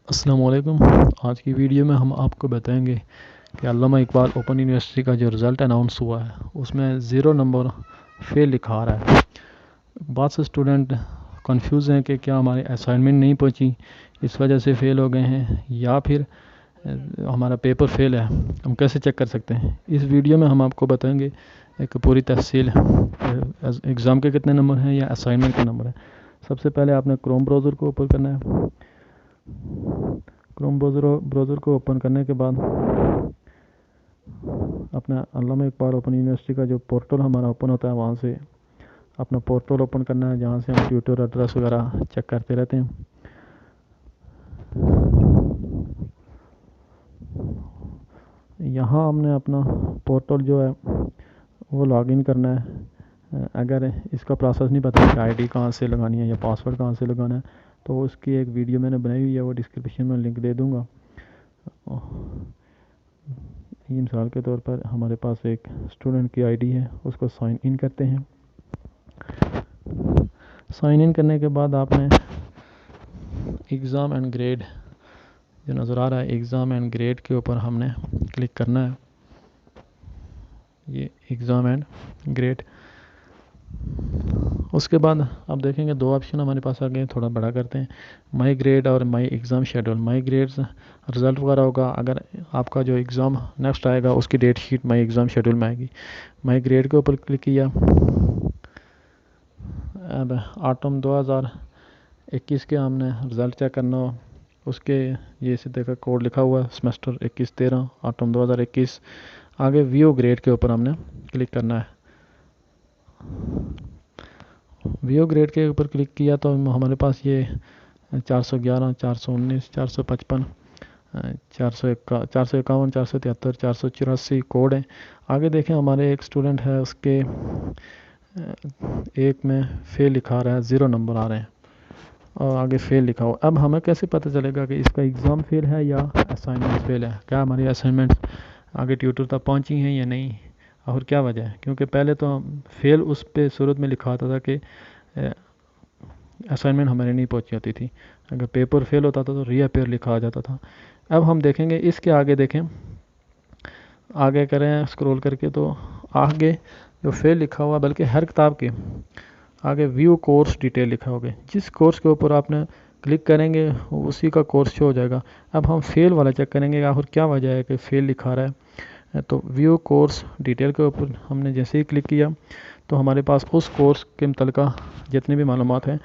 السلام علیکم۔ آج کی ویڈیو میں ہم آپ کو بتائیں گے کہ علامہ اقبال اوپن یونیورسٹی کا جو رزلٹ اناؤنس ہوا ہے اس میں 0 نمبر فیل لکھا آ رہا ہے۔ بہت سے اسٹوڈنٹ کنفیوز ہیں کہ کیا ہماری اسائنمنٹ نہیں پہنچی اس وجہ سے فیل ہو گئے ہیں یا پھر ہمارا پیپر فیل ہے، ہم کیسے چیک کر سکتے ہیں۔ اس ویڈیو میں ہم آپ کو بتائیں گے ایک پوری تفصیل ایگزام کے کتنے نمبر ہیں یا اسائنمنٹ کے نمبر ہیں۔ سب سے پہلے آپ نے کروم براؤزر کو اوپن کرنا ہے۔ کروم براؤزر کو اوپن کرنے کے بعد اپنا علامہ اقبال اوپن یونیورسٹی کا جو پورٹل ہمارا اوپن ہوتا ہے وہاں سے اپنا پورٹل اوپن کرنا ہے، جہاں سے ہم ٹیوٹر ایڈریس وغیرہ چیک کرتے رہتے ہیں۔ یہاں ہم نے اپنا پورٹل جو ہے وہ لاگ ان کرنا ہے۔ اگر اس کا پروسیس نہیں پتہ کہ آئی ڈی کہاں سے لگانی ہے یا پاسورڈ کہاں سے لگانا ہے تو اس کی ایک ویڈیو میں نے بنائی ہوئی ہے، وہ ڈسکرپشن میں لنک دے دوں گا۔ یہ مثال کے طور پر ہمارے پاس ایک اسٹوڈنٹ کی آئی ڈی ہے، اس کو سائن ان کرتے ہیں۔ سائن ان کرنے کے بعد آپ نے ایگزام اینڈ گریڈ جو نظر آ رہا ہے، ایگزام اینڈ گریڈ کے اوپر ہم نے کلک کرنا ہے۔ یہ ایگزام اینڈ گریڈ، اس کے بعد آپ دیکھیں گے 2 آپشن ہمارے پاس آ گئے ہیں۔ تھوڑا بڑا کرتے ہیں، مائی گریڈ اور مائی exam schedule. My grade result وغیرہ ہوگا، اگر آپ کا جو ایگزام نیکسٹ آئے گا اس کی ڈیٹ شیٹ مائی ایگزام شیڈول میں آئے گی۔ مائی گریڈ کے اوپر کلک کیا، اب آٹم 2021 کے ہم نے رزلٹ چیک کرنا ہو، اس کے یہ سے دیکھا کوڈ لکھا ہوا ہے سمیسٹر 21-13 آٹم 2021۔ آگے ویو گریڈ کے اوپر ہم نے کلک کرنا ہے۔ ویو گریڈ کے اوپر کلک کیا تو ہمارے پاس یہ 411 419 455 451 473 484 کوڈ ہیں۔ آگے دیکھیں ہمارے ایک اسٹوڈنٹ ہے، اس کے ایک میں فیل لکھا رہا ہے، 0 نمبر آ رہے ہیں اور آگے فیل لکھا ہوا۔ اب ہمیں کیسے پتہ چلے گا کہ اس کا ایگزام فیل ہے یا اسائنمنٹ فیل ہے؟ کیا ہماری اسائنمنٹ آگے ٹیوٹر تک پہنچی ہیں یا نہیں، اور کیا وجہ ہے؟ کیونکہ پہلے تو فیل اس پہ صورت میں لکھا ہوتا تھا کہ اسائنمنٹ ہمارے نہیں پہنچی ہوتی تھی، اگر پیپر فیل ہوتا تھا تو ری اپیئر لکھا آ جاتا تھا۔ اب ہم دیکھیں گے اس کے آگے، دیکھیں آگے کریں اسکرول کر کے تو آگے جو فیل لکھا ہوا، بلکہ ہر کتاب کے آگے ویو کورس ڈیٹیل لکھا ہوگا۔ جس کورس کے اوپر آپ نے کلک کریں گے اسی کا کورس شو ہو جائے گا۔ اب ہم فیل والا چیک کریں گے آخر کیا وجہ ہے کہ فیل لکھا رہا ہے، تو ویو کورس ڈیٹیل کے اوپر ہم نے جیسے ہی کلک کیا تو ہمارے پاس اس کورس کے متعلقہ جتنی بھی معلومات ہیں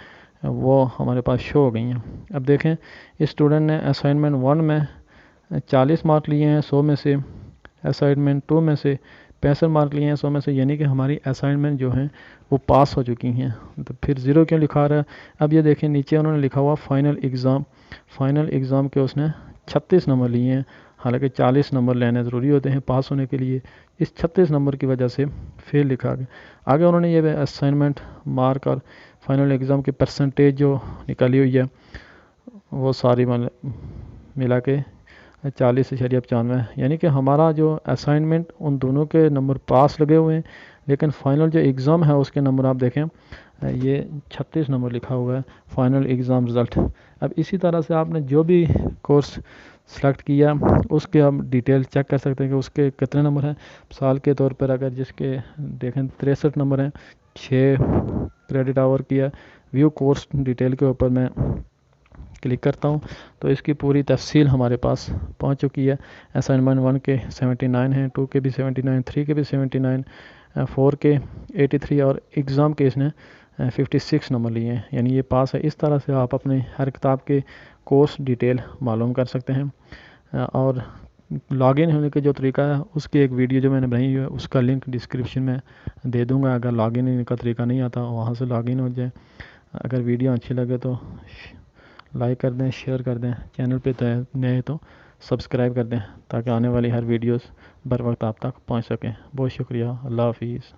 وہ ہمارے پاس شو ہو گئی ہیں۔ اب دیکھیں اس اسٹوڈنٹ نے اسائنمنٹ 1 میں 40 مارک لیے ہیں 100 میں سے، اسائنمنٹ 2 میں سے 65 مارک لیے ہیں 100 میں سے، یعنی کہ ہماری اسائنمنٹ جو ہیں وہ پاس ہو چکی ہیں۔ تو پھر 0 کیوں لکھا رہا ہے؟ اب یہ دیکھیں نیچے انہوں نے لکھا ہوا فائنل ایگزام کے اس نے 36 نمبر لیے ہیں، حالانکہ 40 نمبر لینے ضروری ہوتے ہیں پاس ہونے کے لیے۔ اس 36 نمبر کی وجہ سے فیل لکھا گیا۔ آگے انہوں نے یہ اسائنمنٹ مارک اور فائنل ایگزام کی پرسنٹیج جو نکالی ہوئی ہے وہ ساری ملا کے 40.95، یعنی کہ ہمارا جو اسائنمنٹ ان دونوں کے نمبر پاس لگے ہوئے ہیں، لیکن فائنل جو ایگزام ہے اس کے نمبر آپ دیکھیں یہ 36 نمبر لکھا ہوا ہے فائنل ایگزام رزلٹ۔ اب اسی طرح سے آپ نے جو بھی کورس سلیکٹ کیا اس کے آپ ڈیٹیل چیک کر سکتے ہیں کہ اس کے کتنے نمبر ہیں۔ مثال کے طور پر اگر جس کے دیکھیں 63 نمبر ہیں، 6 کریڈٹ آور کیا، ویو کورس ڈیٹیل کے اوپر میں کلک کرتا ہوں تو اس کی پوری تفصیل ہمارے پاس پہنچ چکی ہے۔ اسائنمنٹ 1 کے 79 ہیں، 2 کے بھی 79، 3 کے بھی 79، 4 کے 83 اور ایگزام کے اس نے 56 نمبر لیے ہیں، یعنی یہ پاس ہے۔ اس طرح سے آپ اپنے ہر کتاب کے کورس ڈیٹیل معلوم کر سکتے ہیں۔ اور لاگ ان ہونے کا جو طریقہ ہے اس کی ایک ویڈیو جو میں نے بنائی ہے اس کا لنک ڈسکرپشن میں دے دوں گا۔ اگر لاگ ان کا طریقہ نہیں آتا وہاں سے لاگ ان ہو جائے۔ اگر ویڈیو اچھی لگے تو لائک کر دیں، شیئر کر دیں، چینل پہ نئے تو سبسکرائب کر دیں تاکہ آنے والی ہر ویڈیوز بر وقت آپ تک پہنچ سکیں۔ بہت شکریہ، اللہ حافظ۔